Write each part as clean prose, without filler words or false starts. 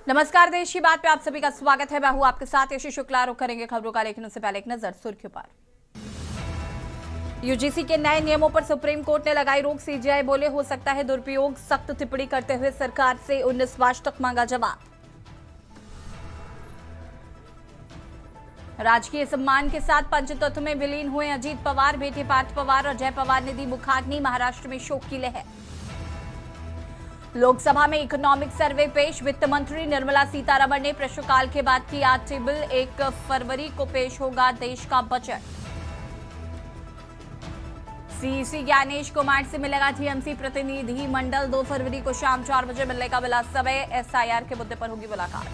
नमस्कार, देश की बात पे आप सभी का स्वागत है। मैं हूं आपके साथ यशी शुक्ला। रुक करेंगे खबरों का, लेकिन उससे पहले एक नजर सुर्खियों पर। यूजीसी के नए नियमों पर सुप्रीम कोर्ट ने लगाई रोक। सीजीआई बोले हो सकता है दुरुपयोग। सख्त टिप्पणी करते हुए सरकार से 19 मार्च तक मांगा जवाब। राजकीय सम्मान के साथ पंचतत्व में विलीन हुए अजीत पवार। बेटे पार्थ पवार और जय पवार ने दी मुखाग्नि। महाराष्ट्र में शोक की लहर। लोकसभा में इकोनॉमिक सर्वे पेश। वित्त मंत्री निर्मला सीतारमण ने प्रश्नकाल के बाद किया टेबल। 1 फरवरी को पेश होगा देश का बजट। सीईसी ज्ञानेश कुमार से मिलेगा टीएमसी प्रतिनिधि मंडल। 2 फरवरी को शाम 4 बजे मिलने का मिला समय। एसआईआर के मुद्दे पर होगी मुलाकात।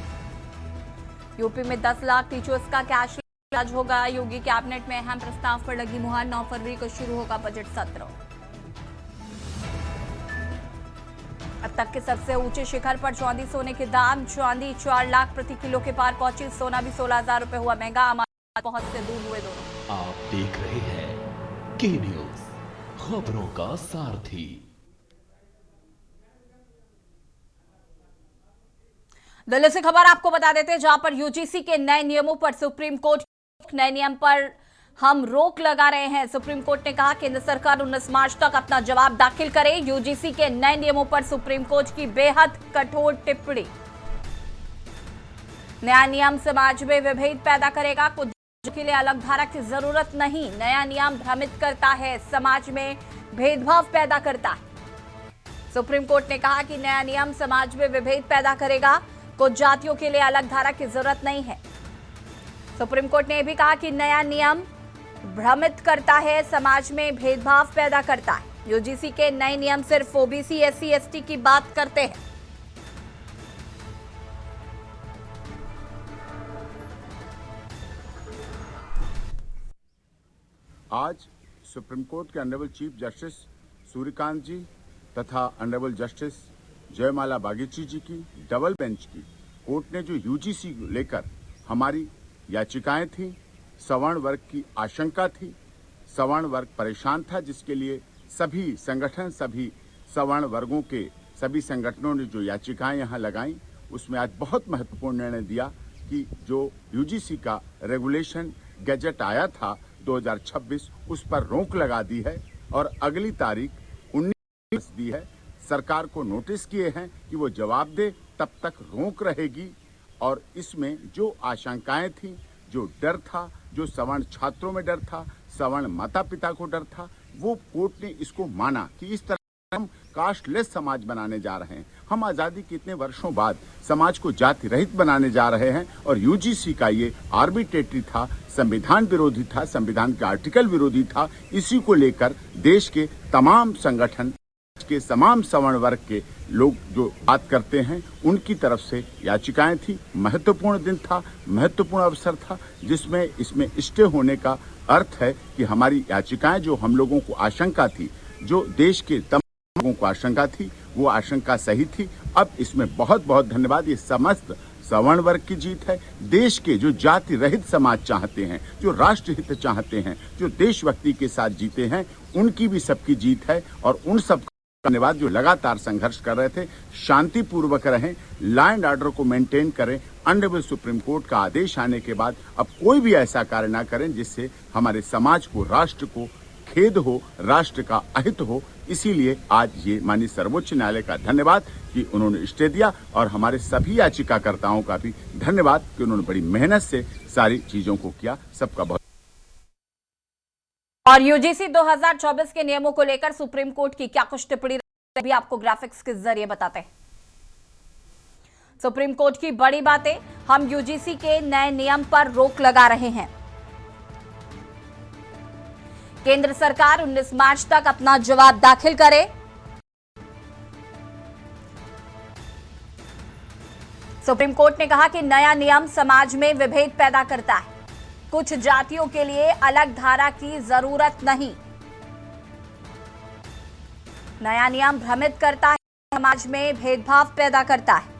यूपी में 10 लाख टीचर्स का कैश इलाज होगा। योगी कैबिनेट में अहम प्रस्ताव पर लगी मुहर। 9 फरवरी को शुरू होगा बजट सत्र। अब तक के सबसे ऊंचे शिखर पर चांदी सोने के दाम। चांदी 4 लाख प्रति किलो के पार पहुंची। सोना भी 16,000 रुपए हुआ महंगा। हमारे पहुंच से दूर हुए दोनों। आप देख रहे हैं के न्यूज, खबरों का सारथी। दिल्ली से खबर आपको बता देते हैं, जहां पर यूजीसी के नए नियमों पर सुप्रीम कोर्ट नए नियम पर हम रोक लगा रहे हैं। सुप्रीम कोर्ट ने कहा केंद्र सरकार 19 मार्च तक अपना जवाब दाखिल करे। यूजीसी के नए नियमों पर सुप्रीम कोर्ट की बेहद कठोर टिप्पणी। नया नियम समाज में विभेद पैदा करेगा। कुछ के लिए अलग धारा की जरूरत नहीं। नया नियम भ्रमित करता है, समाज में भेदभाव पैदा करता है। सुप्रीम कोर्ट ने कहा कि नया नियम समाज में विभेद पैदा करेगा। कुछ जातियों के लिए अलग धारा की जरूरत नहीं है। सुप्रीम कोर्ट ने यह भी कहा कि नया नियम भ्रमित करता है, समाज में भेदभाव पैदा करता है। यूजीसी के नए नियम सिर्फ ओबीसी, एससी, एसटी की बात करते हैं। आज सुप्रीम कोर्ट के ऑनरेबल चीफ जस्टिस सूर्यकांत जी तथा ऑनरेबल जस्टिस जयमाला बागीची जी की डबल बेंच की कोर्ट ने जो यूजीसी लेकर हमारी याचिकाएं थी, सवर्ण वर्ग की आशंका थी, सवर्ण वर्ग परेशान था, जिसके लिए सभी संगठन, सभी सवर्ण वर्गों के सभी संगठनों ने जो याचिकाएं यहां लगाई, उसमें आज बहुत महत्वपूर्ण निर्णय दिया कि जो यूजीसी का रेगुलेशन गैजेट आया था 2026, उस पर रोक लगा दी है और अगली तारीख 19 दी है। सरकार को नोटिस किए हैं कि वो जवाब दे, तब तक रोक रहेगी। और इसमें जो आशंकाएं थी, जो डर था, जो सवर्ण छात्रों में डर था, सवर्ण माता पिता को डर था, वो कोर्ट ने इसको माना कि इस तरह हम कास्टलेस समाज बनाने जा रहे हैं। हम आजादी के इतने वर्षों बाद समाज को जाति रहित बनाने जा रहे हैं और यूजीसी का ये आर्बिट्रेटरी था, संविधान विरोधी था, संविधान के आर्टिकल विरोधी था। इसी को लेकर देश के तमाम संगठन के तमाम सवर्ण वर्ग के लोग जो बात करते हैं, उनकी तरफ से याचिकाएं थी। महत्वपूर्ण दिन था, महत्वपूर्ण अवसर था, जिसमें इसमें स्टे होने का अर्थ है कि हमारी याचिकाएं, जो हम लोगों को आशंका थी, जो देश के तमाम लोगों को आशंका थी, वो आशंका सही थी। अब इसमें बहुत बहुत धन्यवाद। ये समस्त सवर्ण वर्ग की जीत है। देश के जो जाति रहित समाज चाहते हैं, जो राष्ट्रहित चाहते हैं, जो देशभक्ति के साथ जीते हैं, उनकी भी सबकी जीत है। और उन सब धन्यवाद जो लगातार संघर्ष कर रहे थे, शांतिपूर्वक रहें, लॉ एंड ऑर्डर को मेंटेन करें। ऑनरेबल सुप्रीम कोर्ट का आदेश आने के बाद अब कोई भी ऐसा कार्य ना करें जिससे हमारे समाज को, राष्ट्र को खेद हो, राष्ट्र का अहित हो। इसीलिए आज ये माननीय सर्वोच्च न्यायालय का धन्यवाद कि उन्होंने स्टे दिया, और हमारे सभी याचिकाकर्ताओं का भी धन्यवाद कि उन्होंने बड़ी मेहनत से सारी चीजों को किया। सबका बहुत। और यूजीसी 2024 के नियमों को लेकर सुप्रीम कोर्ट की क्या कुछ टिप्पणी भी आपको ग्राफिक्स के जरिए बताते हैं। सुप्रीम कोर्ट की बड़ी बातें। हम यूजीसी के नए नियम पर रोक लगा रहे हैं। केंद्र सरकार 19 मार्च तक अपना जवाब दाखिल करे। सुप्रीम कोर्ट ने कहा कि नया नियम समाज में विभेद पैदा करता है। कुछ जातियों के लिए अलग धारा की जरूरत नहीं। नया नियम भ्रमित करता है, समाज में भेदभाव पैदा करता है।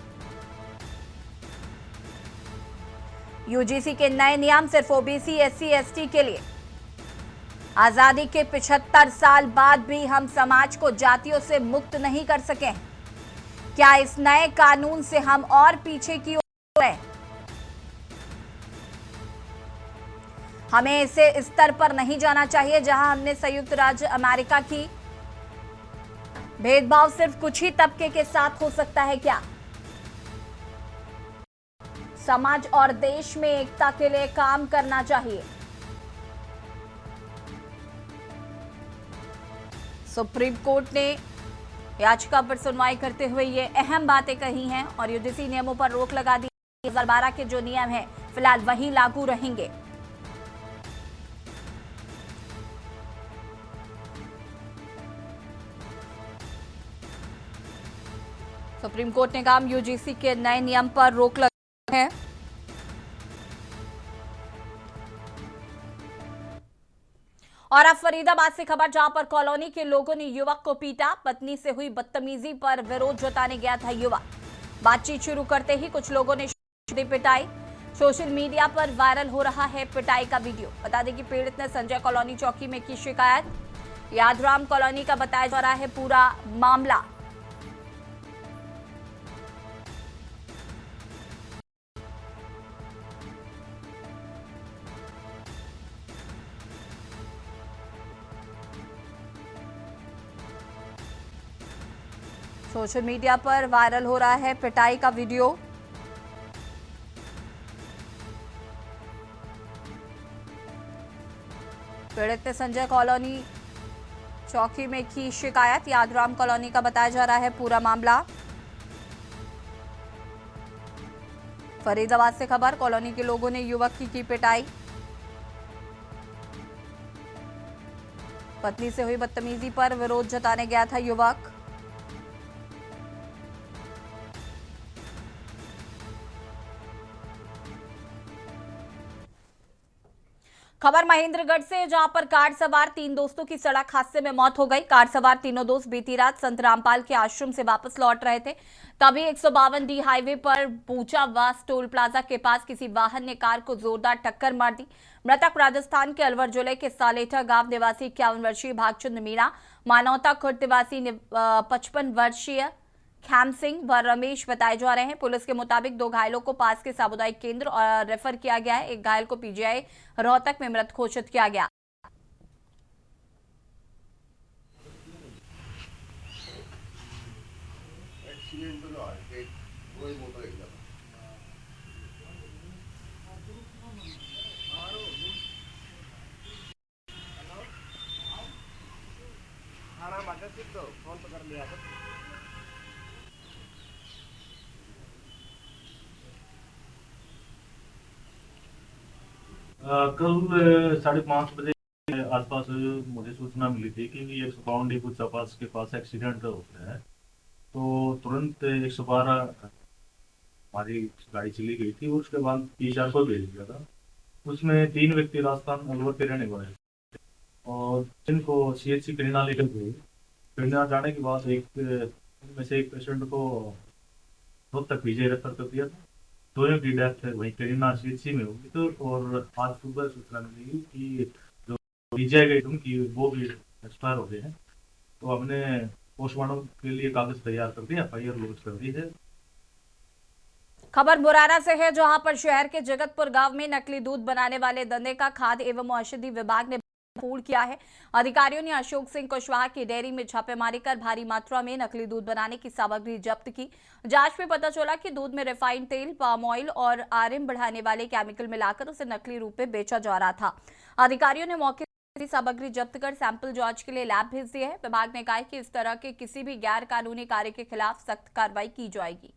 यूजीसी के नए नियम सिर्फ ओबीसी, एससी, एसटी के लिए। आजादी के 75 साल बाद भी हम समाज को जातियों से मुक्त नहीं कर सके हैं। क्या इस नए कानून से हम और पीछे की ओर हैं? हमें इसे इस स्तर पर नहीं जाना चाहिए जहां हमने संयुक्त राज्य अमेरिका की भेदभाव सिर्फ कुछ ही तबके के साथ हो सकता है क्या? समाज और देश में एकता के लिए काम करना चाहिए। सुप्रीम कोर्ट ने याचिका पर सुनवाई करते हुए ये अहम बातें कही हैं और यूजीसी नियमों पर रोक लगा दी। 2012 के जो नियम हैं फिलहाल वही लागू रहेंगे। सुप्रीम कोर्ट ने कहा यूजीसी के नए नियम पर रोक लगा है। और अब फरीदाबाद से खबर, जहां पर कॉलोनी के लोगों ने युवक को पीटा। पत्नी से हुई बदतमीजी पर विरोध जताने गया था युवक। बातचीत शुरू करते ही कुछ लोगों ने पिटाई। सोशल मीडिया पर वायरल हो रहा है पिटाई का वीडियो। बता दें कि पीड़ित ने संजय कॉलोनी चौकी में की शिकायत। यादराम कॉलोनी का बताया जा रहा है पूरा मामला। सोशल मीडिया पर वायरल हो रहा है पिटाई का वीडियो। पीड़ित ने संजय कॉलोनी चौकी में की शिकायत। यादराम कॉलोनी का बताया जा रहा है पूरा मामला। फरीदाबाद से खबर, कॉलोनी के लोगों ने युवक की पिटाई। पत्नी से हुई बदतमीजी पर विरोध जताने गया था युवक। खबर महेंद्रगढ़ से, जहां पर कार सवार 3 दोस्तों की सड़क हादसे में मौत हो गई। कार सवार तीनों दोस्त बीती रात संत रामपाल के आश्रम से वापस लौट रहे थे। तभी 152D हाईवे पर बूचावास टोल प्लाजा के पास किसी वाहन ने कार को जोरदार टक्कर मार दी। मृतक राजस्थान के अलवर जिले के सालेठा गांव निवासी 51 वर्षीय भागचंद मीणा, मानवता खुर्द निवासी 55 वर्षीय खैम सिंह व रमेश बताए जा रहे हैं। पुलिस के मुताबिक 2 घायलों को पास के सामुदायिक केंद्र और रेफर किया गया है। एक घायल को पीजीआई रोहतक में मृत घोषित किया गया। कल 5:30 बजे आसपास मुझे सूचना मिली थी कि 152 बूचापास के पास एक्सीडेंट हो गया है। तो तुरंत 112 हमारी गाड़ी चली गई थी। उसके बाद P4 को भेज दिया था। उसमें 3 व्यक्ति राजस्थान अलवर के रहने वाले और जिनको CHC करीना लेकर गए। करीना जाने के बाद में से एक पेशेंट को रोहतक पीजीआई रेफर कर दिया था। दोनों की डेथ वहीं करीना CHC में होगी। तो और आज सुबह सूचना मिली कि जो पीजीआई गई उनकी वो भी एक्सपायर हो गए हैं। तो हमने पोस्टमार्टम के लिए कागज तैयार कर दिया, FIR लॉन्च कर दी है। खबर मुरैना से है, जहां पर शहर के जगतपुर गांव में नकली दूध बनाने वाले धंधे का खाद्य एवं औषधि विभाग ने पूर्ण किया है। अधिकारियों ने अशोक सिंह कुशवाहा की डेयरी में छापेमारी कर भारी मात्रा में नकली दूध बनाने की सामग्री जब्त की। जांच में पता चला कि दूध में रिफाइंड तेल, पाम ऑयल और आरएम बढ़ाने वाले केमिकल मिलाकर उसे नकली रूप में बेचा जा रहा था। अधिकारियों ने मौके से सामग्री जब्त कर सैंपल जांच के लिए लैब भेज दिए हैं। विभाग ने कहा है कि इस तरह के किसी भी गैर कानूनी कार्य के खिलाफ सख्त कार्रवाई की जाएगी।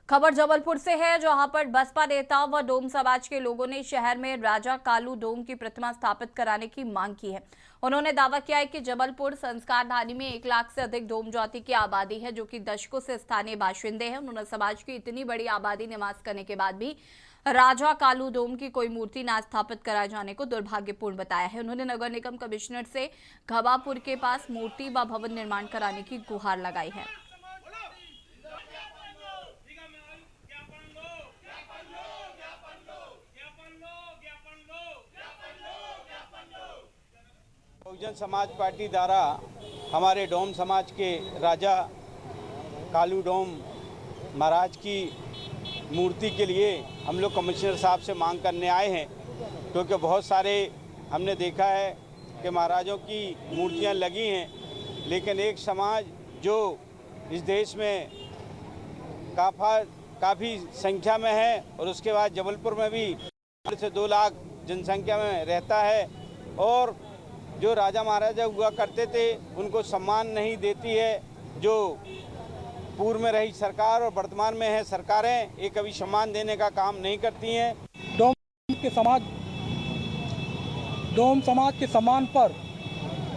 खबर जबलपुर से है, जहां पर बसपा नेता व डोम समाज के लोगों ने शहर में राजा कालू डोम की प्रतिमा स्थापित कराने की मांग की है। उन्होंने दावा किया है कि जबलपुर संस्कार धानी में 1 लाख से अधिक डोम जाति की आबादी है, जो कि दशकों से स्थानीय बाशिंदे हैं। उन्होंने समाज की इतनी बड़ी आबादी निवास करने के बाद भी राजा कालू डोम की कोई मूर्ति न स्थापित कराए जाने को दुर्भाग्यपूर्ण बताया है। उन्होंने नगर निगम कमिश्नर से घबापुर के पास मूर्ति व भवन निर्माण कराने की गुहार लगाई है। बहुजन समाज पार्टी द्वारा हमारे डोम समाज के राजा कालू डोम महाराज की मूर्ति के लिए हम लोग कमिश्नर साहब से मांग करने आए हैं, क्योंकि बहुत सारे हमने देखा है कि महाराजों की मूर्तियां लगी हैं, लेकिन एक समाज जो इस देश में काफ़ी संख्या में है और उसके बाद जबलपुर में भी से 2 लाख जनसंख्या में रहता है, और जो राजा महाराजा हुआ करते थे उनको सम्मान नहीं देती है। जो पूर्व में रही सरकार और वर्तमान में है सरकारें, ये कभी सम्मान देने का काम नहीं करती हैं। डोम समाज के सम्मान पर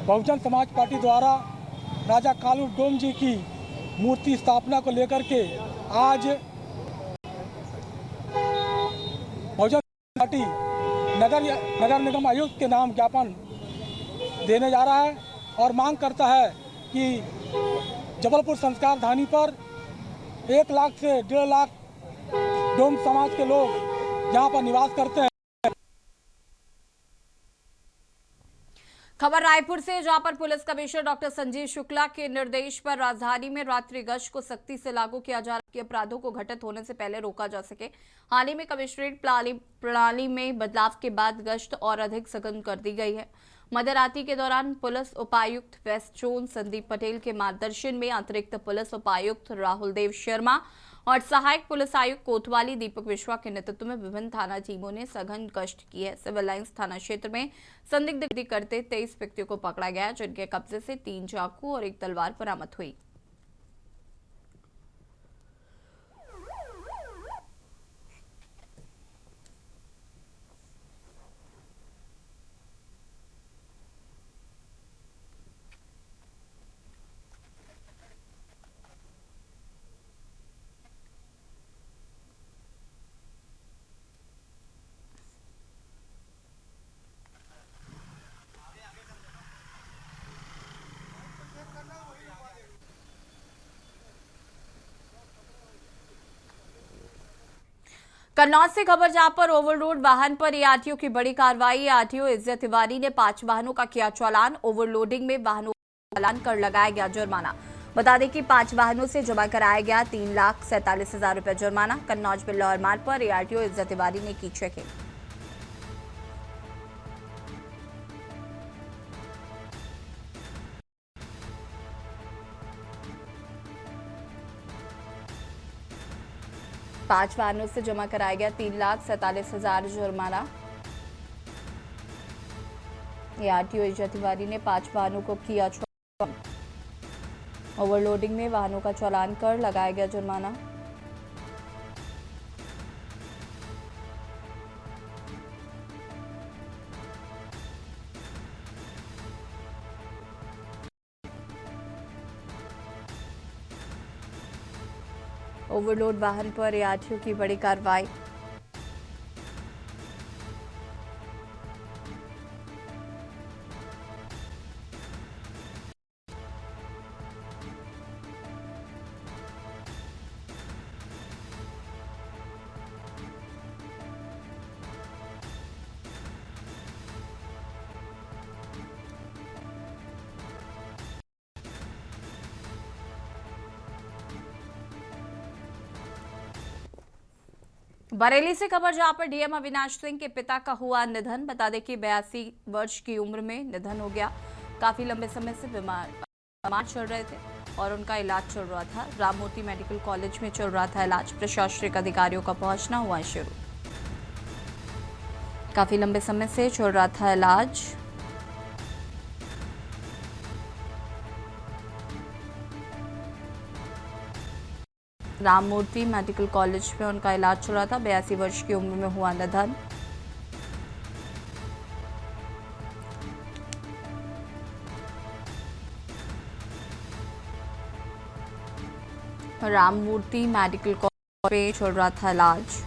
बहुजन समाज पार्टी द्वारा राजा कालू डोम जी की मूर्ति स्थापना को लेकर के आज बहुजन पार्टी नगर निगम आयुक्त के नाम ज्ञापन देने जा रहा है और मांग करता है कि जबलपुर संस्कार धानी पर 1 लाख से 1.5 लाख डोम समाज के लोग यहाँ पर निवास करते हैं। खबर रायपुर से, जहां पर police commissioner doctor Sanjeev Shukla के निर्देश पर राजधानी में रात्रि गश्त को सख्ती से लागू किया जा रहा है कि अपराधों को घटित होने से पहले रोका जा सके। हाल ही में कमिश्नरेट प्रणाली में बदलाव के बाद गश्त और अधिक सघन कर दी गई है। मध्यरात्रि के दौरान पुलिस उपायुक्त वेस्ट जोन संदीप पटेल के मार्गदर्शन में अतिरिक्त पुलिस उपायुक्त राहुल देव शर्मा और सहायक पुलिस आयुक्त कोतवाली दीपक विश्वा के नेतृत्व में विभिन्न थाना टीमों ने सघन गश्त की है। सिविल लाइंस थाना क्षेत्र में संदिग्ध करते 23 व्यक्तियों को पकड़ा गया, जिनके कब्जे से 3 चाकू और 1 तलवार बरामद हुई। कन्नौज से खबर, जहां पर ओवरलोड वाहन पर आरटीओ की बड़ी कार्रवाई। आरटीओ इज्जत तिवारी ने 5 वाहनों का किया चालान। ओवरलोडिंग में वाहनों का चालान कर लगाया गया जुर्माना। बता दें कि 5 वाहनों से जमा कराया गया 3,47,000 रुपए जुर्माना। कन्नौज बिल्लौर मार्ग पर आरटीओ इज्जत तिवारी ने की चेकिंग। पांच वाहनों से जमा कराया गया 3,47,000 जुर्माना। आरटीओ इज्जत तिवारी ने 5 वाहनों को किया चालान। ओवरलोडिंग में वाहनों का चालान कर लगाया गया जुर्माना। ओवरलोड वाहन पर आरटीओ की बड़ी कार्रवाई। बरेली से खबर, जहां पर डीएम अविनाश सिंह के पिता का हुआ निधन। बता दें कि 82 वर्ष की उम्र में निधन हो गया। काफी लंबे समय से बीमार चल रहे थे और उनका इलाज चल रहा था। राममूर्ति मेडिकल कॉलेज में चल रहा था इलाज। प्रशासनिक अधिकारियों का पहुंचना हुआ शुरू। काफी लंबे समय से चल रहा था इलाज। राममूर्ति मेडिकल कॉलेज में उनका इलाज चल रहा था। 82 वर्ष की उम्र में हुआ निधन। राममूर्ति मेडिकल कॉलेज में चल रहा था इलाज।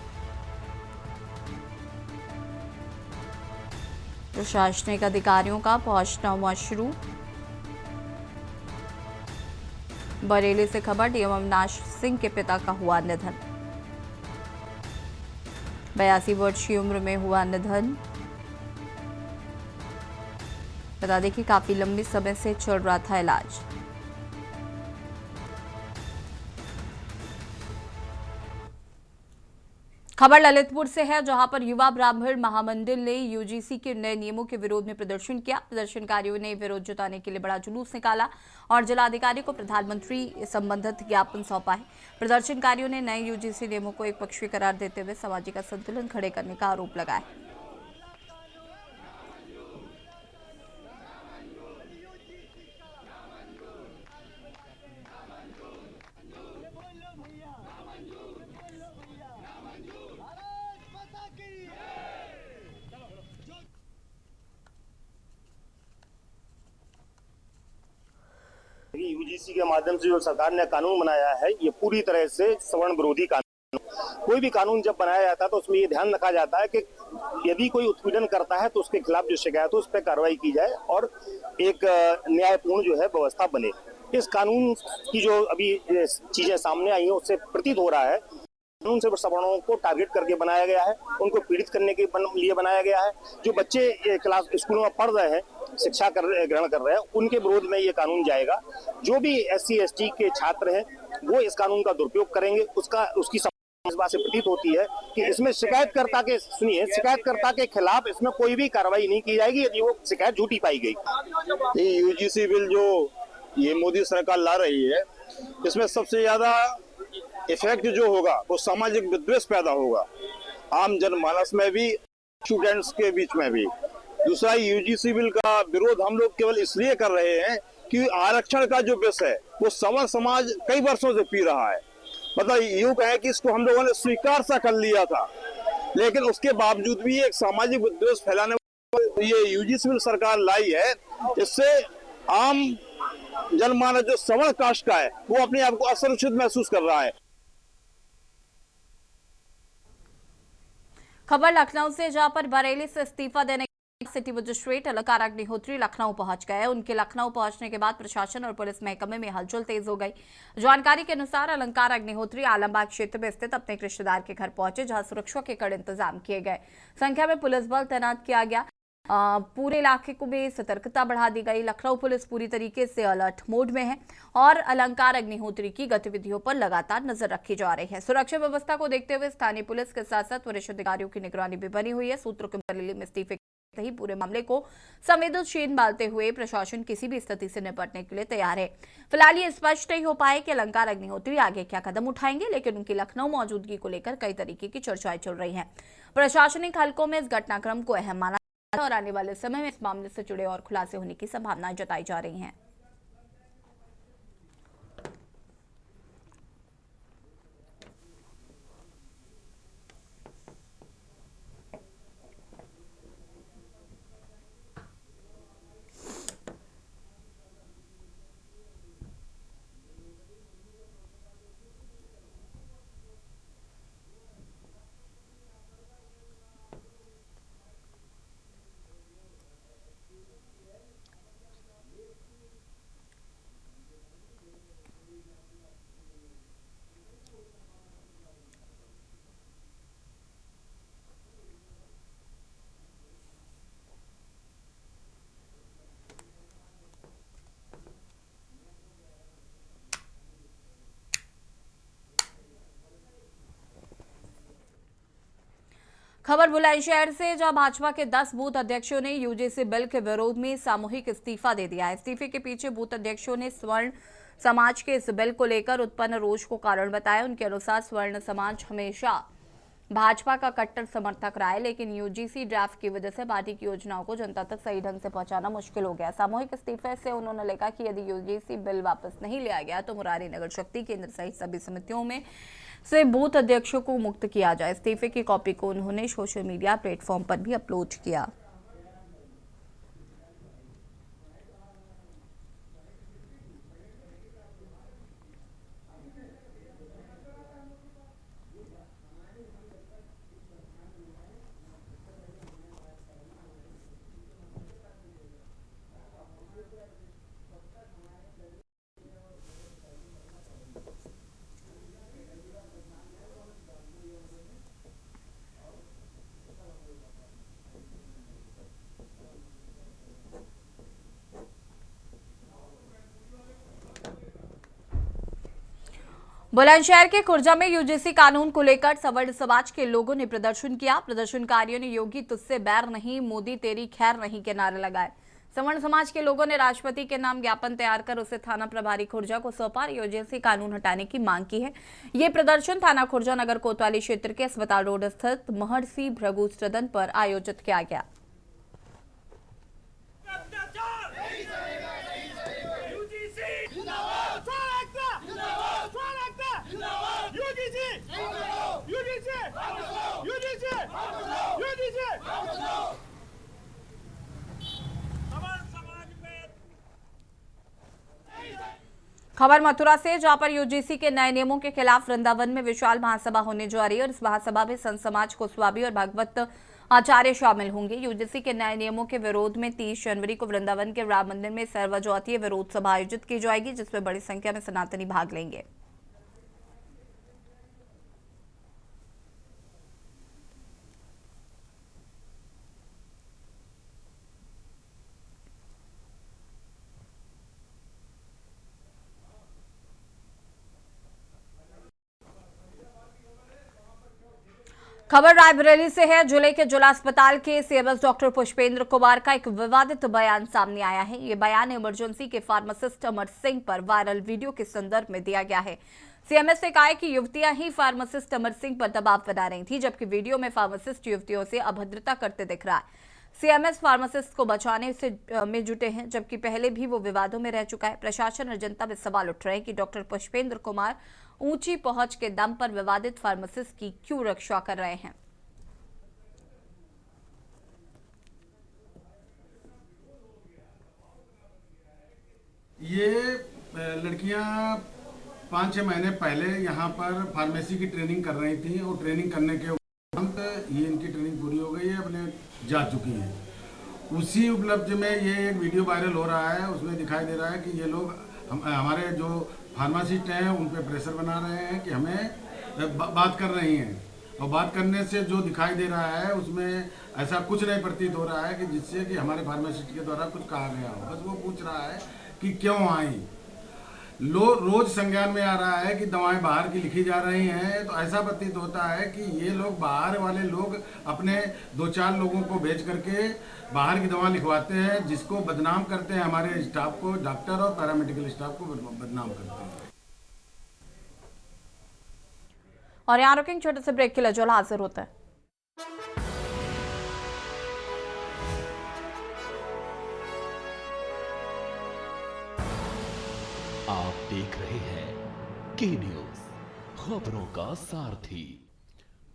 प्रशासनिक अधिकारियों का पहुंचना हुआ शुरू। बरेली से खबर, डीएम अविनाश सिंह के पिता का हुआ निधन। 82 वर्ष की उम्र में हुआ निधन। बता दें कि काफी लंबे समय से चल रहा था इलाज। खबर ललितपुर से है, जहां पर युवा ब्राह्मण महामंडल ने यूजीसी के नए नियमों के विरोध में प्रदर्शन किया। प्रदर्शनकारियों ने विरोध जताने के लिए बड़ा जुलूस निकाला और जिलाधिकारी को प्रधानमंत्री संबंधित ज्ञापन सौंपा है। प्रदर्शनकारियों ने नए यूजीसी नियमों को एक पक्षीय करार देते हुए सामाजिक असंतुलन खड़े करने का आरोप लगाया। यूजीसी के माध्यम से जो सरकार ने कानून बनाया है, ये पूरी तरह से सवर्ण विरोधी कानून। कोई भी कानून जब बनाया जाता है तो उसमें ये ध्यान रखा जाता है कि यदि कोई उत्पीड़न करता है तो उसके खिलाफ जो शिकायत हो उस पर कार्रवाई की जाए और एक न्यायपूर्ण जो है व्यवस्था बने। इस कानून की जो अभी चीजें सामने आई है उससे प्रतीत हो रहा है कानून से सवर्णों को टारगेट करके बनाया गया है, उनको पीड़ित करने के लिए बनाया गया है। जो बच्चे क्लास स्कूलों में पढ़ रहे हैं, शिक्षा ग्रहण कर रहे हैं, उनके विरोध में ये कानून जाएगा। जो भी SC ST के छात्र हैं वो इस कानून का दुरुपयोग करेंगे, उसकी इस बात से प्रतीत होती है कि इसमें शिकायतकर्ता के खिलाफ इसमें कोई भी कार्रवाई नहीं की जाएगी यदि वो शिकायत झूठी पाई गई। ये यूजीसी बिल जो ये मोदी सरकार ला रही है, इसमें सबसे ज्यादा इफेक्ट जो होगा वो सामाजिक विद्वेष पैदा होगा, आम जनमानस में भी, स्टूडेंट्स के बीच में भी। दूसरा, यूजीसी बिल का विरोध हम लोग केवल इसलिए कर रहे हैं कि आरक्षण का जो विषय है वो सवर्ण समाज कई वर्षों से पी रहा है। मतलब यूं कहे कि इसको हम लोगों ने स्वीकार सा कर लिया था, लेकिन उसके बावजूद भी एक सामाजिक विद्वेष फैलाने ये यूजीसी बिल सरकार लाई है। इससे आम जनमानस जो सवर्ण कास्ट का है वो अपने आप को असुरक्षित महसूस कर रहा है। खबर लखनऊ से, जहां पर बरेली से इस्तीफा देने सिटी मजिस्ट्रेट अलंकार अग्निहोत्री लखनऊ पहुंच गए। उनके लखनऊ पहुंचने के बाद प्रशासन और पुलिस महकमे में हलचल तेज हो गई। जानकारी के अनुसार अलंकार अग्निहोत्री आलमबाग क्षेत्र में स्थित अपने एक रिश्तेदार के घर पहुंचे, जहां सुरक्षा के कड़े इंतजाम किए गए। संख्या में पुलिस बल तैनात किया गया। पूरे इलाके को भी सतर्कता बढ़ा दी गई। लखनऊ पुलिस पूरी तरीके से अलर्ट मोड में है और अलंकार अग्निहोत्री की गतिविधियों पर लगातार नजर रखी जा रही है। सुरक्षा व्यवस्था को देखते हुए स्थानीय पुलिस के साथ साथ वरिष्ठ अधिकारियों की निगरानी भी बनी हुई है। सूत्रों के बरेली में इस्तीफे ही पूरे मामले को संवेदनशील मानते हुए प्रशासन किसी भी स्थिति से निपटने के लिए तैयार है। फिलहाल ये स्पष्ट नहीं हो पाए कि अलंकार अग्निहोत्री आगे क्या कदम उठाएंगे, लेकिन उनकी लखनऊ मौजूदगी को लेकर कई तरीके की चर्चाएं चल रही हैं। प्रशासनिक हलकों में इस घटनाक्रम को अहम माना और आने वाले समय में इस मामले से जुड़े और खुलासे होने की संभावनाएं जताई जा रही हैं। खबर बुलंदशहर से, जहां भाजपा के 10 बूथ अध्यक्षों ने यूजीसी बिल के विरोध में सामूहिक इस्तीफा दे दिया है। इस्तीफे के पीछे बूथ अध्यक्षों ने स्वर्ण समाज के इस बिल को लेकर उत्पन्न रोष को कारण बताया। उनके अनुसार स्वर्ण समाज हमेशा भाजपा का कट्टर समर्थक रहा है, लेकिन यूजीसी ड्राफ्ट की वजह से पार्टी की योजनाओं को जनता तक सही ढंग से पहुंचाना मुश्किल हो गया। सामूहिक इस्तीफे से उन्होंने लिखा कि यदि यूजीसी बिल वापस नहीं लिया गया तो मुरारी नगर शक्ति केंद्र सहित सभी समितियों में से बूथ अध्यक्षों को मुक्त किया जाए। इस्तीफे की कॉपी को उन्होंने सोशल मीडिया प्लेटफॉर्म पर भी अपलोड किया। बुलंदशहर के खुर्जा में यूजीसी कानून को लेकर सवर्ण समाज के लोगों ने प्रदर्शन किया। प्रदर्शनकारियों ने योगी तुझसे बैर नहीं, मोदी तेरी खैर नहीं के नारे लगाए। सवर्ण समाज के लोगों ने राष्ट्रपति के नाम ज्ञापन तैयार कर उसे थाना प्रभारी खुर्जा को सौंपा। यूजीसी कानून हटाने की मांग की है। ये प्रदर्शन थाना खुर्जा नगर कोतवाली क्षेत्र के अस्पताल रोड स्थित महर्षि भृगु सदन पर आयोजित किया गया। खबर मथुरा से, जहां पर यूजीसी के नए नियमों के खिलाफ वृंदावन में विशाल महासभा होने जा रही है और इस महासभा में संत समाज, गोस्वामी और भागवत आचार्य शामिल होंगे। यूजीसी के नए नियमों के विरोध में 30 जनवरी को वृंदावन के राम मंदिर में सर्वजोतीय विरोध सभा आयोजित की जाएगी, जिसमें बड़ी संख्या में सनातनी भाग लेंगे। खबर रायबरेली से है। जिले के जिला अस्पताल के सीएमएस डॉक्टर पुष्पेंद्र कुमार का एक विवादित बयान सामने आया है। ये बयान इमरजेंसी के फार्मासिस्ट अमर सिंह पर वायरल वीडियो के संदर्भ में दिया गया है। सीएमएस ने कहा है कि युवतियां ही फार्मासिस्ट अमर सिंह पर दबाव बना रही थी, जबकि वीडियो में फार्मासिस्ट युवतियों से अभद्रता करते दिख रहा है। सीएमएस फार्मासिस्ट को बचाने में जुटे हैं, जबकि पहले भी वो विवादों में रह चुका है। प्रशासन और जनता में सवाल उठ रहे हैं कि डॉक्टर पुष्पेंद्र कुमार ऊंची पहुंच के दम पर विवादित फार्मासिस्ट की क्यों रक्षा कर रहे हैं। ये लड़कियां 5-6 महीने पहले यहाँ पर फार्मेसी की ट्रेनिंग कर रही थी और ट्रेनिंग करने के उपरांत ये इनकी ट्रेनिंग पूरी हो गई है, अपने जा चुकी हैं। उसी उपलब्ध में ये एक वीडियो वायरल हो रहा है, उसमें दिखाई दे रहा है कि ये लोग हमारे जो फार्मासिस्ट हैं उन पे प्रेशर बना रहे हैं कि हमें बात कर रही हैं, और बात करने से जो दिखाई दे रहा है उसमें ऐसा कुछ नहीं प्रतीत हो रहा है कि जिससे कि हमारे फार्मासिस्ट के द्वारा कुछ कहा गया हो। बस वो पूछ रहा है कि क्यों आई। रोज संज्ञान में आ रहा है कि दवाएं बाहर की लिखी जा रही हैं, तो ऐसा प्रतीत होता है कि ये लोग बाहर वाले लोग अपने 2-4 लोगों को भेज करके बाहर की दवा लिखवाते हैं, जिसको बदनाम करते हैं। हमारे स्टाफ को, डॉक्टर और पैरामेडिकल स्टाफ को बदनाम करते हैं। और यहाँ रुकेंगे छोटे से ब्रेक के लिए, जो हाजिर होता है। आप देख रहे हैं के न्यूज, खबरों का सारथी।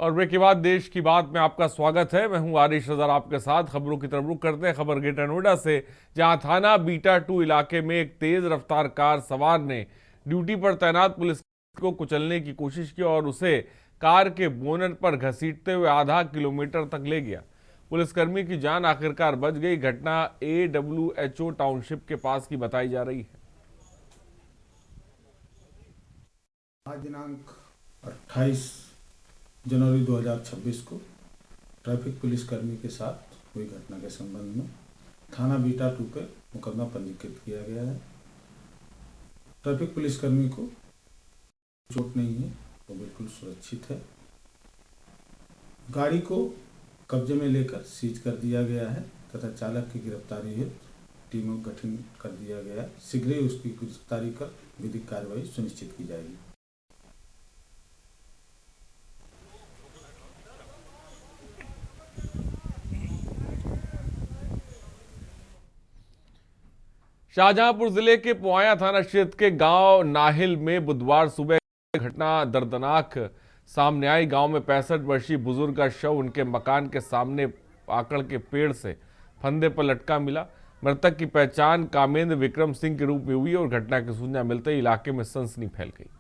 और ब्रेक के बाद देश की बात में आपका स्वागत है। मैं हूं आरिश रज़ा आपके साथ। खबरों की तरफ रुख करते हैं। खबर ग्रेटर नोएडा से, जहां थाना बीटा 2 इलाके में एक तेज रफ्तार कार सवार ने ड्यूटी पर तैनात पुलिस को कुचलने की कोशिश की और उसे कार के बोनट पर घसीटते हुए आधा किलोमीटर तक ले गया। पुलिसकर्मी की जान आखिरकार बच गई। घटना AWHO टाउनशिप के पास की बताई जा रही है। आज दिनांक 28 जनवरी 2026 को ट्रैफिक पुलिसकर्मी के साथ हुई घटना के संबंध में थाना बीटा 2 पर मुकदमा पंजीकृत किया गया है। ट्रैफिक पुलिसकर्मी को चोट नहीं है, वो बिल्कुल सुरक्षित है। गाड़ी को कब्जे में लेकर सीज कर दिया गया है तथा चालक की गिरफ्तारी हेतु टीमों का गठन कर दिया गया है। शीघ्र ही उसकी गिरफ्तारी कर विधिक कार्रवाई सुनिश्चित की जाएगी। शाहजहांपुर जिले के पुआया थाना क्षेत्र के गांव नाहिल में बुधवार सुबह घटना दर्दनाक सामने आई। गांव में 65 वर्षीय बुजुर्ग का शव उनके मकान के सामने आकड़ के पेड़ से फंदे पर लटका मिला। मृतक की पहचान कामेंद्र विक्रम सिंह के रूप में हुई और घटना की सूचना मिलते ही इलाके में सनसनी फैल गई।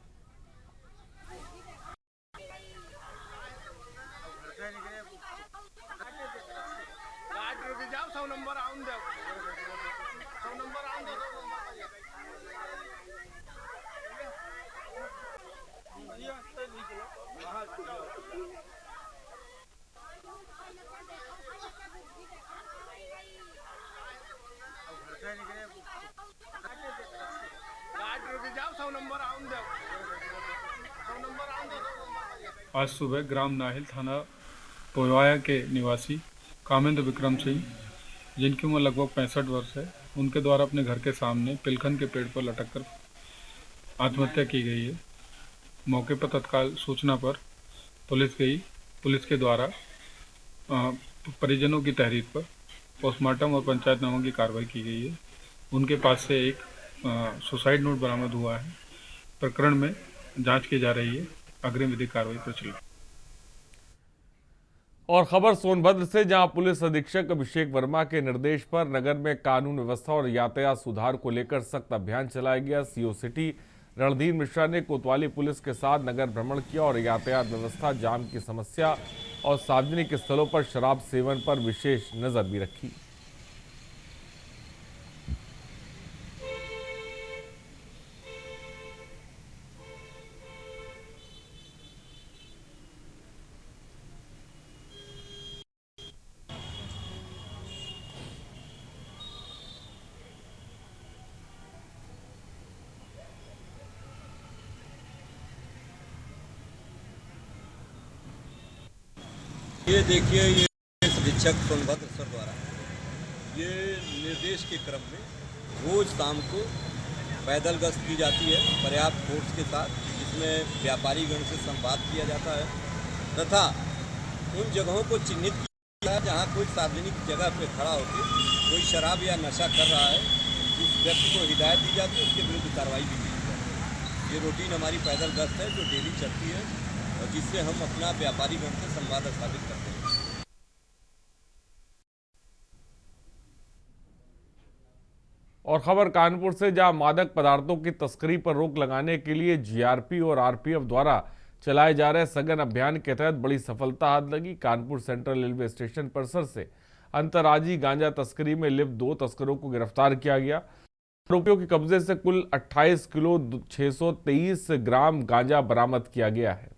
आज सुबह ग्राम नाहिल थाना पोवाया के निवासी कामेंद्र विक्रम सिंह, जिनकी उम्र लगभग 65 वर्ष है, उनके द्वारा अपने घर के सामने पिलखन के पेड़ पर लटककर आत्महत्या की गई है। मौके पर तत्काल सूचना पर पुलिस गई। पुलिस के द्वारा परिजनों की तहरीर पर पोस्टमार्टम और पंचायतनामा की कार्रवाई की गई है। उनके पास से एक सुसाइड नोट बरामद हुआ है। प्रकरण में जांच की जा रही है। अग्रिम विधिक कार्रवाई प्रचलित। और खबर सोनभद्र से, जहां पुलिस अधीक्षक अभिषेक वर्मा के निर्देश पर नगर में कानून व्यवस्था और यातायात सुधार को लेकर सख्त अभियान चलाया गया। सीओ सिटी रणधीर मिश्रा ने कोतवाली पुलिस के साथ नगर भ्रमण किया और यातायात व्यवस्था, जाम की समस्या और सार्वजनिक स्थलों पर शराब सेवन पर विशेष नजर भी रखी। ये देखिए, ये अधीक्षक सोनभद्र सर द्वारा ये निर्देश के क्रम में रोज शाम को पैदल गश्त की जाती है पर्याप्त फोर्स के साथ, जिसमें व्यापारी गण से संवाद किया जाता है तथा उन जगहों को चिन्हित किया जाता है जहाँ कोई सार्वजनिक जगह पे खड़ा होकर कोई शराब या नशा कर रहा है, उस व्यक्ति को हिदायत दी जाती है, उसके विरुद्ध कार्रवाई भी की जाती है। ये रूटीन हमारी पैदल गश्त है जो डेली चलती है और जिससे हम अपना व्यापारी गण से संवाद स्थापित करते हैं। और खबर कानपुर से, जहां मादक पदार्थों की तस्करी पर रोक लगाने के लिए जीआरपी और आरपीएफ द्वारा चलाए जा रहे सघन अभियान के तहत बड़ी सफलता हाथ लगी। कानपुर सेंट्रल रेलवे स्टेशन परिसर से अंतर्राज्यीय गांजा तस्करी में लिप्त 2 तस्करों को गिरफ्तार किया गया। आरोपियों के कब्जे से कुल 28 किलो 623 ग्राम गांजा बरामद किया गया है।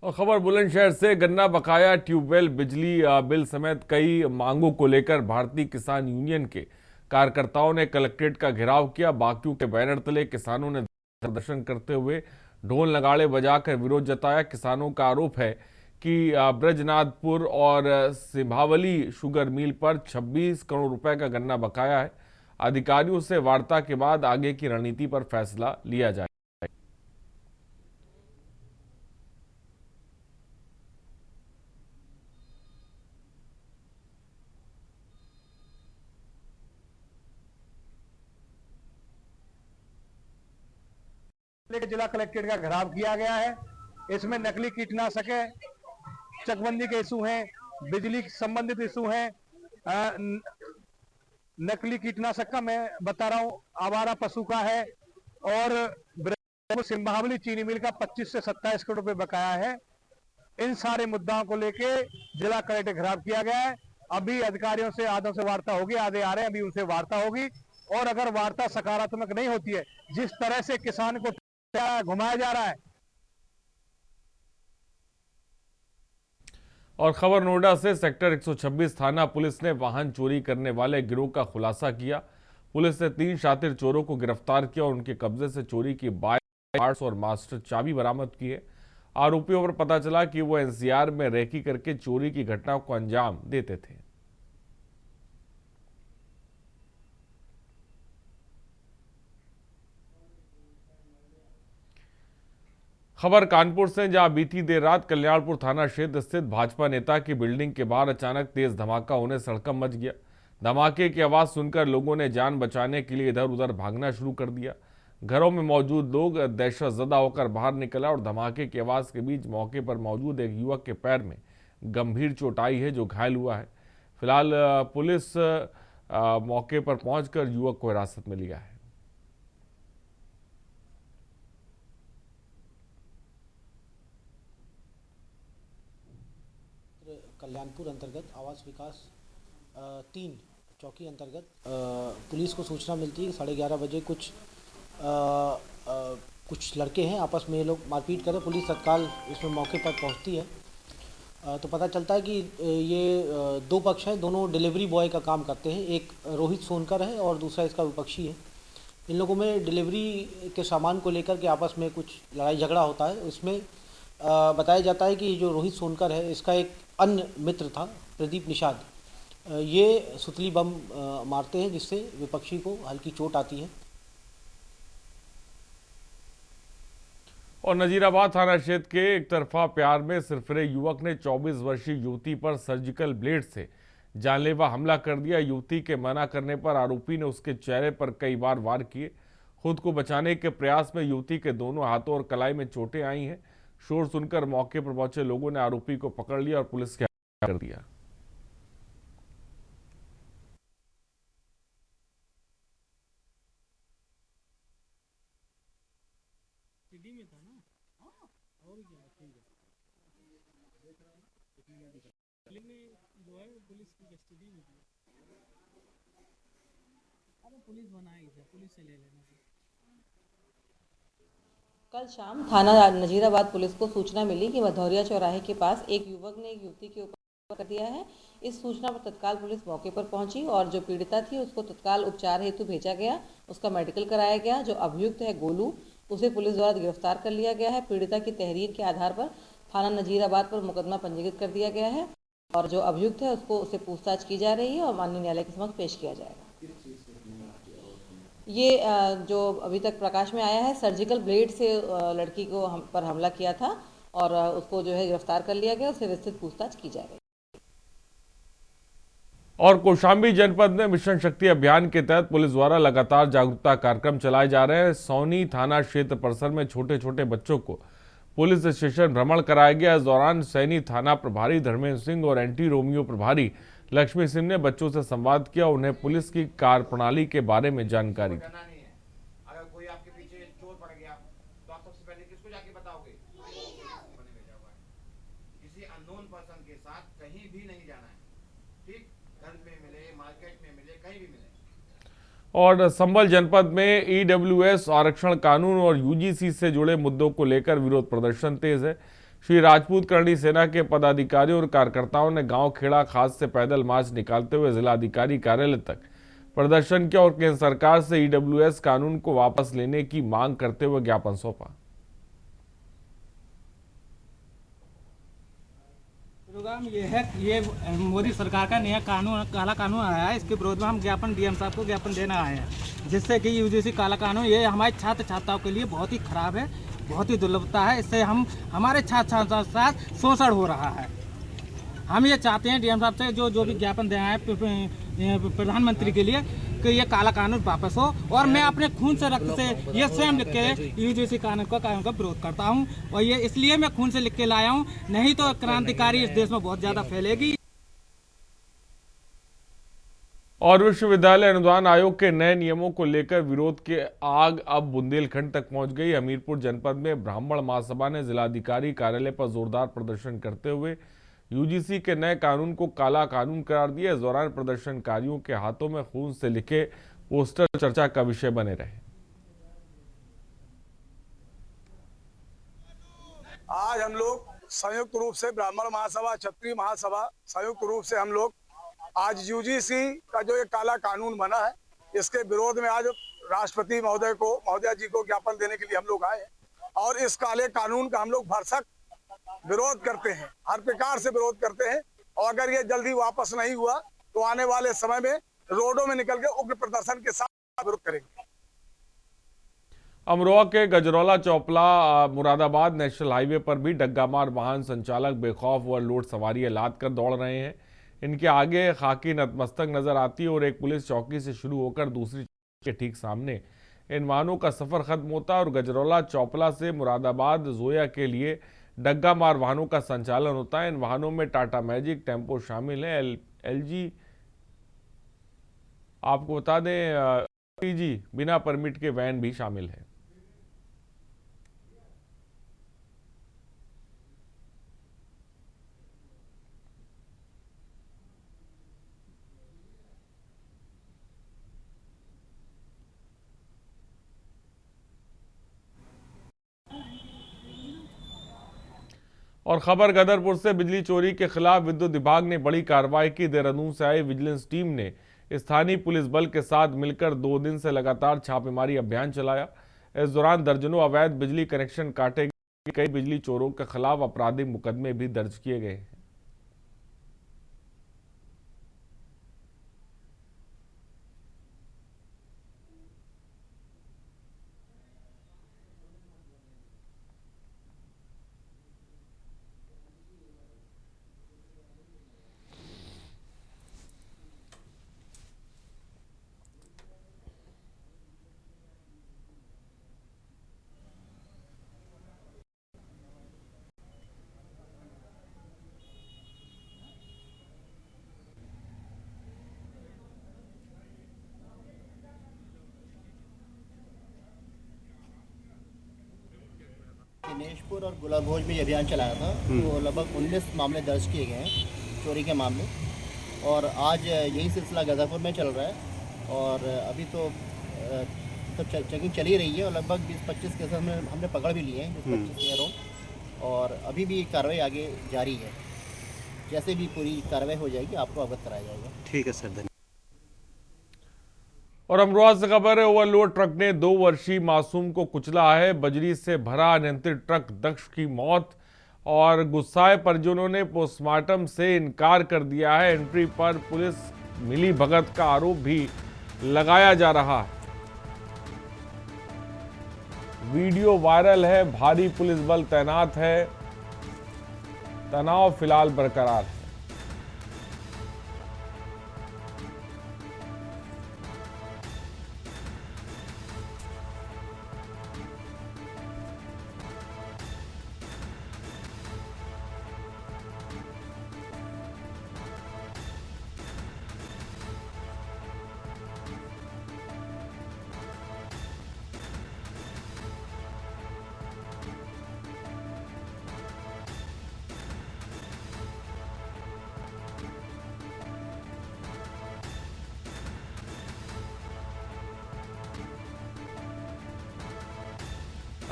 और खबर बुलंदशहर से, गन्ना बकाया, ट्यूबवेल, बिजली बिल समेत कई मांगों को लेकर भारतीय किसान यूनियन के कार्यकर्ताओं ने कलेक्ट्रेट का घेराव किया। बाकियों के बैनर तले किसानों ने प्रदर्शन करते हुए ढोल नगाड़े बजाकर विरोध जताया। किसानों का आरोप है कि ब्रजनाथपुर और सिंभावली शुगर मिल पर 26 करोड़ रुपए का गन्ना बकाया है। अधिकारियों से वार्ता के बाद आगे की रणनीति पर फैसला लिया जाए। जिला कलेक्ट्रेट का घेराव किया गया है। इसमें नकली कीटनाशक है, चकबंदी के इशू हैं, बिजली संबंधित इशू हैं, नकली कीटनाशक का मैं बता रहा हूं, आवारा पशु का है, और सिंभावली चीनी मिल का 25 से 27 करोड़ रुपए बकाया है। इन सारे मुद्दाओं को लेके जिला कलेक्ट्रेट घेराव किया गया है। अभी अधिकारियों से आधों से वार्ता होगी, आधे आ रहे हैं, अभी उनसे वार्ता होगी, और अगर वार्ता सकारात्मक नहीं होती है, जिस तरह से किसान को घुमाया जा रहा है। और खबर नोएडा से, सेक्टर 126 थाना पुलिस ने वाहन चोरी करने वाले गिरोह का खुलासा किया। पुलिस ने 3 शातिर चोरों को गिरफ्तार किया और उनके कब्जे से चोरी की बाइक, पार्ट्स और मास्टर चाबी बरामद की है। आरोपियों पर पता चला कि वो एनसीआर में रेकी करके चोरी की घटनाओं को अंजाम देते थे। खबर कानपुर से, जहां बीती देर रात कल्याणपुर थाना क्षेत्र स्थित भाजपा नेता की बिल्डिंग के बाहर अचानक तेज धमाका होने से हड़कंप मच गया। धमाके की आवाज सुनकर लोगों ने जान बचाने के लिए इधर उधर भागना शुरू कर दिया। घरों में मौजूद लोग दहशतजदा होकर बाहर निकला और धमाके की आवाज के बीच मौके पर मौजूद एक युवक के पैर में गंभीर चोट आई है, जो घायल हुआ है। फिलहाल पुलिस मौके पर पहुंचकर युवक को हिरासत में लिया है। कल्याणपुर अंतर्गत आवास विकास 3 चौकी अंतर्गत पुलिस को सूचना मिलती है कि 11:30 बजे कुछ लड़के हैं, आपस में ये लोग मारपीट कर रहे। पुलिस तत्काल इसमें मौके पर पहुंचती है तो पता चलता है कि ये 2 पक्ष हैं, दोनों डिलीवरी बॉय का काम करते हैं। एक रोहित सोनकर है और दूसरा इसका विपक्षी है। इन लोगों में डिलीवरी के सामान को लेकर के आपस में कुछ लड़ाई झगड़ा होता है। इसमें बताया जाता है कि जो रोहित सोनकर है, इसका एक अन्य मित्र था प्रदीप निषाद, ये सुतली बम मारते हैं, जिससे विपक्षी को हल्की चोट आती है। और नजीराबाद थाना क्षेत्र के एक तरफा प्यार में सिरफिरे युवक ने 24 वर्षीय युवती पर सर्जिकल ब्लेड से जानलेवा हमला कर दिया। युवती के मना करने पर आरोपी ने उसके चेहरे पर कई बार वार किए। खुद को बचाने के प्रयास में युवती के दोनों हाथों और कलाई में चोटें आई हैं। शोर सुनकर मौके पर पहुंचे लोगों ने आरोपी को पकड़ लिया और पुलिस के हवाले कर दिया। कल शाम थाना नजीराबाद पुलिस को सूचना मिली कि भदौरिया चौराहे के पास एक युवक ने एक युवती के ऊपर कर दिया है। इस सूचना पर तत्काल पुलिस मौके पर पहुंची और जो पीड़िता थी उसको तत्काल उपचार हेतु भेजा गया। उसका मेडिकल कराया गया। जो अभियुक्त है गोलू, उसे पुलिस द्वारा गिरफ्तार कर लिया गया है। पीड़िता की तहरीर के आधार पर थाना नजीराबाद पर मुकदमा पंजीकृत कर दिया गया है और जो अभियुक्त है उससे पूछताछ की जा रही है और माननीय न्यायालय के समक्ष पेश किया जाएगा। ये जो अभी तक प्रकाश में आया है, सर्जिकल ब्लेड से लड़की को पर हमला किया था और उसको जो है गिरफ्तार कर लिया गया। उससे विस्तृत पूछताछ की जाएगी। और कौशाम्बी जनपद में मिशन शक्ति अभियान के तहत पुलिस द्वारा लगातार जागरूकता कार्यक्रम चलाए जा रहे हैं। सौनी थाना क्षेत्र परिसर में छोटे छोटे बच्चों को पुलिस स्टेशन भ्रमण कराया गया। इस दौरान सैनी थाना प्रभारी धर्मेंद्र सिंह और एंटी रोमियो प्रभारी लक्ष्मी सिंह ने बच्चों से संवाद किया, उन्हें पुलिस की कार्यप्रणाली के बारे में जानकारी दी। अगर कोई आपके पीछे चोर पड़ गया तो आप सबसे पहले किसको जाके बताओगे? किसी अननोन पर्सन के साथ कहीं भी नहीं जाना है, ठीक? घर में मिले, मार्केट में मिले, कहीं भी मिले। और संभल जनपद में ईडब्ल्यूएस आरक्षण कानून और यूजीसी से जुड़े मुद्दों को लेकर विरोध प्रदर्शन तेज है। श्री राजपूत करणी सेना के पदाधिकारियों और कार्यकर्ताओं ने गांव खेड़ा खास से पैदल मार्च निकालते हुए जिलाधिकारी कार्यालय तक प्रदर्शन किया और केंद्र सरकार से ईडब्ल्यूएस कानून को वापस लेने की मांग करते हुए ज्ञापन सौंपा। प्रोग्राम ये है, ये मोदी सरकार का नया कानून, काला कानून आया है। इसके विरोध में हम ज्ञापन डीएम साहब को ज्ञापन देना आए हैं, जिससे कि यूजीसी काला कानून ये हमारे छात्र छात्राओं के लिए बहुत ही खराब है, बहुत ही दुर्लभता है। इससे हमारे छात्र छात्राओं के साथ शोषण हो रहा है। हम ये चाहते हैं डीएम साहब से जो भी ज्ञापन देना है प्रधानमंत्री के लिए कि ये काला कानून वापस हो। और मैं अपने खून से रक्त से ये स्वयं लिख के यूजीसी कानून का विरोध करता हूँ, और ये इसलिए मैं खून से लिख के लाया हूँ, नहीं तो क्रांतिकारी इस देश में बहुत ज्यादा फैलेगी। और विश्वविद्यालय अनुदान आयोग के नए नियमों को लेकर विरोध की आग अब बुंदेलखंड तक पहुंच गई। हमीरपुर जनपद में ब्राह्मण महासभा ने जिलाधिकारी कार्यालय पर जोरदार प्रदर्शन करते हुए यूजीसी के नए कानून को काला कानून करार दिया। इस दौरान प्रदर्शनकारियों के हाथों में खून से लिखे पोस्टर चर्चा का विषय बने रहे। आज हम लोग संयुक्त रूप से ब्राह्मण महासभा, क्षत्रिय महासभा संयुक्त रूप से हम लोग आज यूजीसी का जो ये काला कानून बना है, इसके विरोध में आज राष्ट्रपति महोदया जी को ज्ञापन देने के लिए हम लोग आए हैं। और इस काले कानून का हम लोग भरसक विरोध करते हैं, हर प्रकार से विरोध करते हैं। और अगर ये जल्दी वापस नहीं हुआ तो आने वाले समय में रोडों में निकल के उग्र प्रदर्शन के साथ विरोध करेंगे। अमरोहा के गजरौला चौपला मुरादाबाद नेशनल हाईवे पर भी डग्गामार वाहन संचालक बेखौफ ओवरलोड सवारियां लाद कर दौड़ रहे हैं। इनके आगे खाकी नतमस्तक नजर आती है और एक पुलिस चौकी से शुरू होकर दूसरी के ठीक सामने इन वाहनों का सफर खत्म होता है और गजरौला चौपला से मुरादाबाद जोया के लिए डग्गामार वाहनों का संचालन होता है। इन वाहनों में टाटा मैजिक, टेम्पो शामिल है। एलजी आपको बता दें टीजी बिना परमिट के वैन भी शामिल है। और खबर गदरपुर से बिजली चोरी के खिलाफ विद्युत विभाग ने बड़ी कार्रवाई की। देहरादून से आई विजिलेंस टीम ने स्थानीय पुलिस बल के साथ मिलकर 2 दिन से लगातार छापेमारी अभियान चलाया। इस दौरान दर्जनों अवैध बिजली कनेक्शन काटे गए। कई बिजली चोरों के खिलाफ आपराधिक मुकदमे भी दर्ज किए गए हैं। दिनेशपुर और गुलाबगंज में ये अभियान चलाया था, तो लगभग 19 मामले दर्ज किए गए हैं चोरी के मामले। और आज यही सिलसिला गदरपुर में चल रहा है और अभी तो चेकिंग चली रही है और लगभग 20-25 केस हमने पकड़ भी लिए हैं, 25 अराउंड। और अभी भी कार्रवाई आगे जारी है। जैसे भी पूरी कार्रवाई हो जाएगी आपको अवगत कराया जाएगा। ठीक है सर, धन्यवाद। और अमरोहा से खबर है, ओवरलोड ट्रक ने 2 वर्षीय मासूम को कुचला है। बजरी से भरा अनियंत्रित ट्रक दक्ष की मौत और गुस्साए परिजनों ने पोस्टमार्टम से इनकार कर दिया है। एंट्री पर पुलिस मिली भगत का आरोप भी लगाया जा रहा है। वीडियो वायरल है, भारी पुलिस बल तैनात है, तनाव फिलहाल बरकरार है।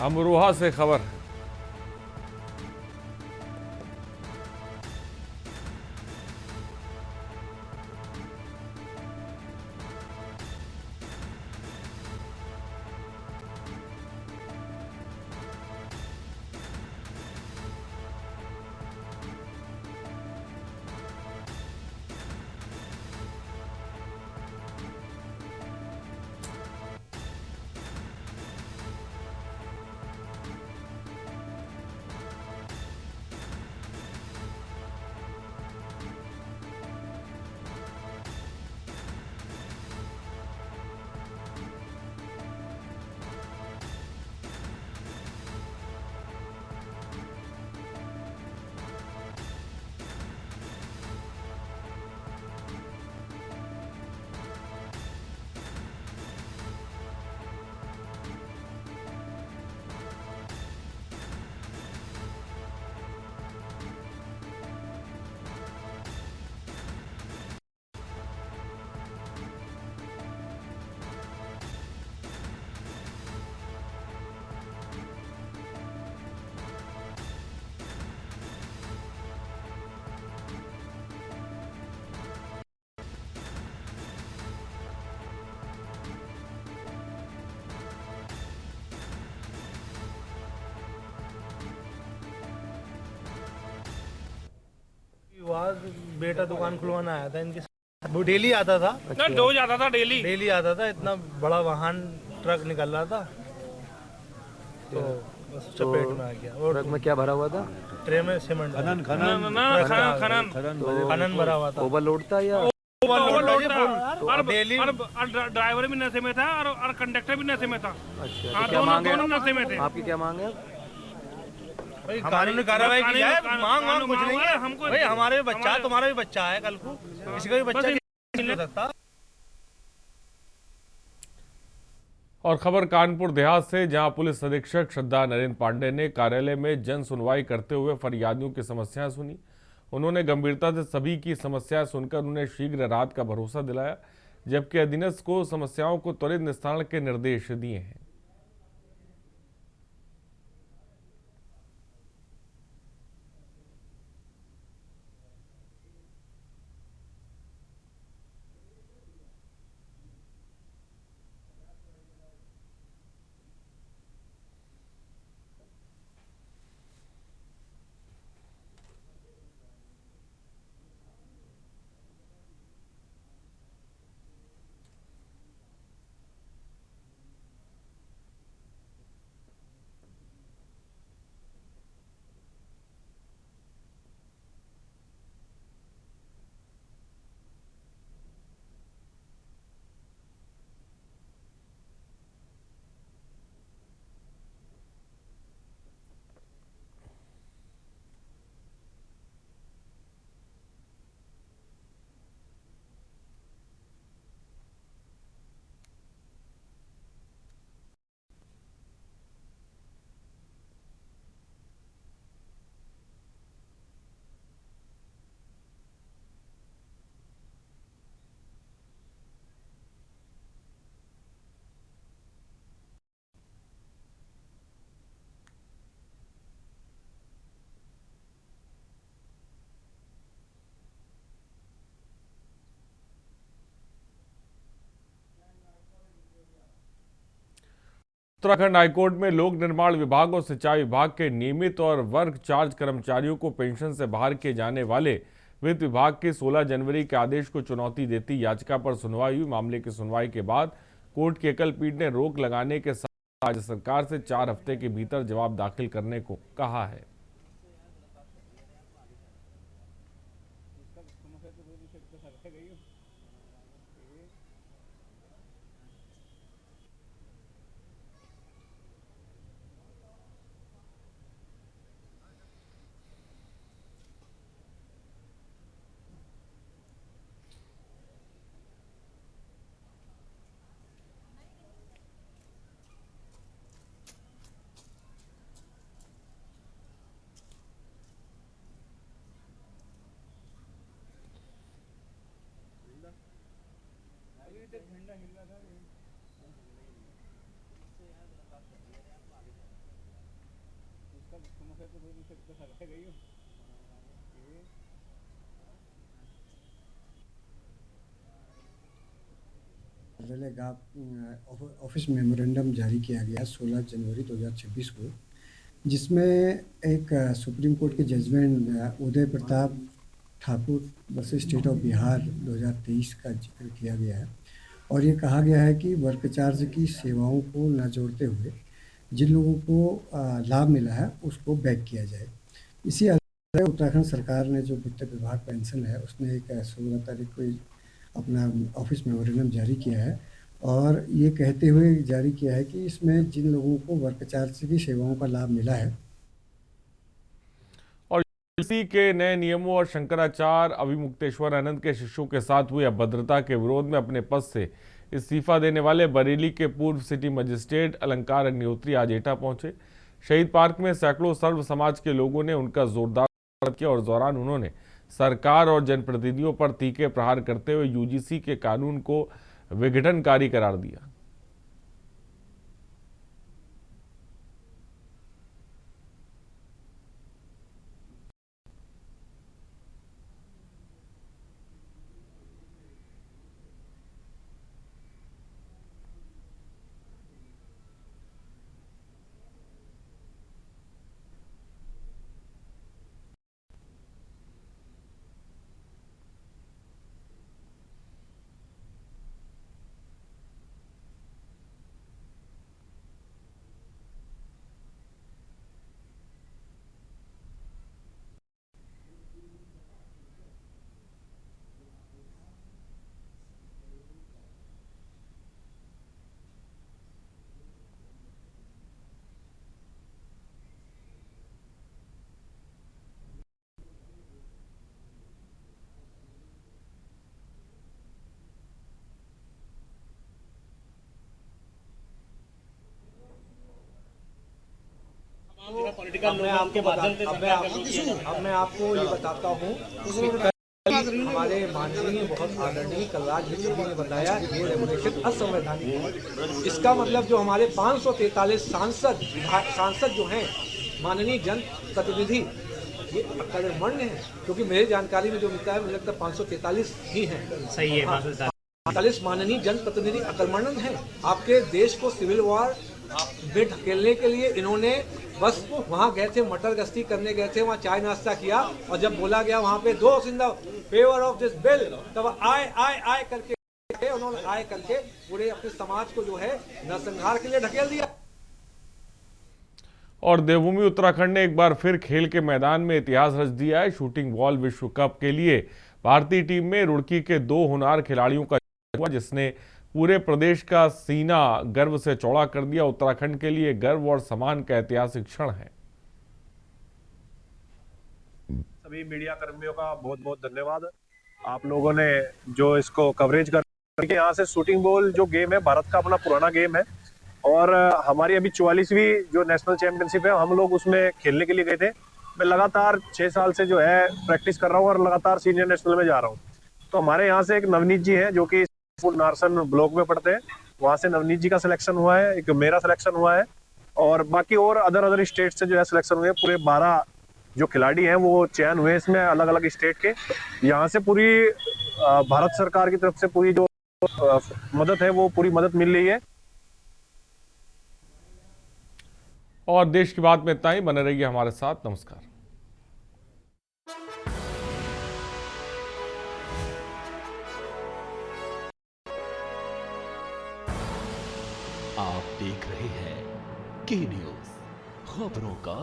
अमरोहा से खबर है। बेटा दुकान खुलवाना आया था इनके साथ। वो डेली आता था। अच्छा। रोज आता था, डेली आता था। इतना बड़ा वाहन ट्रक निकल रहा था तो बस चपेट में आ गया। और ट्रक में क्या भरा हुआ था? ट्रे में सीमेंट। खनन भरा हुआ था। ओवरलोड था या डेली? ड्राइवर भी नशे में था और कंडक्टर भी नशे में था। अच्छा, दोनों नशे में थे। आपकी क्या मांग है? कानूनी कार्रवाई की जाए। मांग कुछ नहीं है हमको। भाई हमारे भी बच्चा है, तुम्हारा भी बच्चा है, कल को किसी का भी बच्चा नहीं हो सकता। और खबर कानपुर देहात से, जहां पुलिस अधीक्षक श्रद्धा नरेंद्र पांडे ने कार्यालय में जन सुनवाई करते हुए फरियादियों की समस्याएं सुनी। उन्होंने गंभीरता से सभी की समस्याएं सुनकर उन्हें शीघ्र राहत का भरोसा दिलाया, जबकि अधीनस्थ को समस्याओं को त्वरित निस्तारण के निर्देश दिए हैं। उत्तराखंड हाईकोर्ट में लोक निर्माण विभाग और सिंचाई विभाग के नियमित और वर्क चार्ज कर्मचारियों को पेंशन से बाहर किए जाने वाले वित्त विभाग के 16 जनवरी के आदेश को चुनौती देती याचिका पर सुनवाई हुई। मामले की सुनवाई के बाद कोर्ट की एकल पीठ ने रोक लगाने के साथ राज्य सरकार से 4 हफ्ते के भीतर जवाब दाखिल करने को कहा है। ऑफिस मेमोरेंडम जारी किया गया 16 जनवरी 2026 को, जिसमें एक सुप्रीम कोर्ट के judgement Uday Pratap Thakur versus state of Bihar 2023 का जिक्र किया गया है और ये कहा गया है कि वर्क चार्ज की सेवाओं को न जोड़ते हुए जिन लोगों को लाभ मिला है उसको बैक किया जाए। इसी अलावा उत्तराखंड सरकार ने जो वित्त विभाग पेंशन है उसने एक 16 तारीख को अपना ऑफिस मेमोरेंडम जारी किया है और ये कहते हुए जारी किया है कि इसमें जिन लोगों को वर्क चार्ज की सेवाओं का लाभ मिला है और इसी के नए नियमों और शंकराचार्य अभिमुक्तेश्वर आनंद के शिष्यों के साथ हुई अभद्रता के विरोध में अपने पद से इस्तीफा देने वाले बरेली के पूर्व सिटी मजिस्ट्रेट अलंकार अग्निहोत्री आज एटा पहुंचे। शहीद पार्क में सैकड़ों सर्व समाज के लोगों ने उनका जोरदार स्वागत किया और दौरान उन्होंने सरकार और जनप्रतिनिधियों पर तीखे प्रहार करते हुए यूजीसी के कानून को विघटनकारी करार दिया। अब मैं आपको ये बताता हूँ, हमारे माननीय बहुत आदरणीय कलराज मिश्र जी ने बताया ये रेगुलेशन असंवैधानिक है। इसका मतलब जो हमारे 543 सांसद जो हैं माननीय जन प्रतिनिधि ये अकर्मण्य है, क्योंकि मेरी जानकारी में जो मिलता है मुझे लगता है 543 ही हैं। सही है, 543 माननीय जन प्रतिनिधि अकर्मण्य हैं। आपके देश को सिविल वॉर में ढकेलने के लिए इन्होंने बस वहाँ गए थे, मटर गश्ती करने गए थे, वहाँ चाय नाश्ता किया और जब बोला गया वहाँ पे दोस्त in the favour of this bill, तब आए करके उन्होंने आए करके पूरे अपने समाज को जो है नरसंहार के लिए ढकेल दिया। और देवभूमि उत्तराखंड ने एक बार फिर खेल के मैदान में इतिहास रच दिया है। शूटिंग बॉल विश्व कप के लिए भारतीय टीम में रुड़की के 2 होनहार खिलाड़ियों का हुआ, जिसने पूरे प्रदेश का सीना गर्व से चौड़ा कर दिया। उत्तराखंड के लिए गर्व और सम्मान का ऐतिहासिक क्षण है। सभी मीडिया कर्मियों का बहुत बहुत धन्यवाद। आप लोगों ने जो इसको कवरेज करके यहाँ से शूटिंग बॉल जो गेम है भारत का अपना पुराना गेम है और हमारी अभी 44वीं जो नेशनल चैंपियनशिप है, हम लोग उसमें खेलने के लिए गए थे। मैं लगातार 6 साल से जो है प्रैक्टिस कर रहा हूँ और लगातार सीनियर नेशनल में जा रहा हूँ। तो हमारे यहाँ से एक नवनीत जी हैं जो कि नारसन ब्लॉक में पढ़ते हैं, वहां से नवनीत जी का सिलेक्शन हुआ है, एक मेरा सिलेक्शन हुआ है और बाकी और अदर स्टेट से जो है सिलेक्शन हुए। पूरे 12 जो खिलाड़ी हैं वो चयन हुए इसमें अलग अलग स्टेट के। यहाँ से पूरी भारत सरकार की तरफ से पूरी जो मदद है वो पूरी मदद मिल रही है। और देश की बात में इतना ही। बने रहिए हमारे साथ। नमस्कार। आप देख रहे हैं के न्यूज़, खबरों का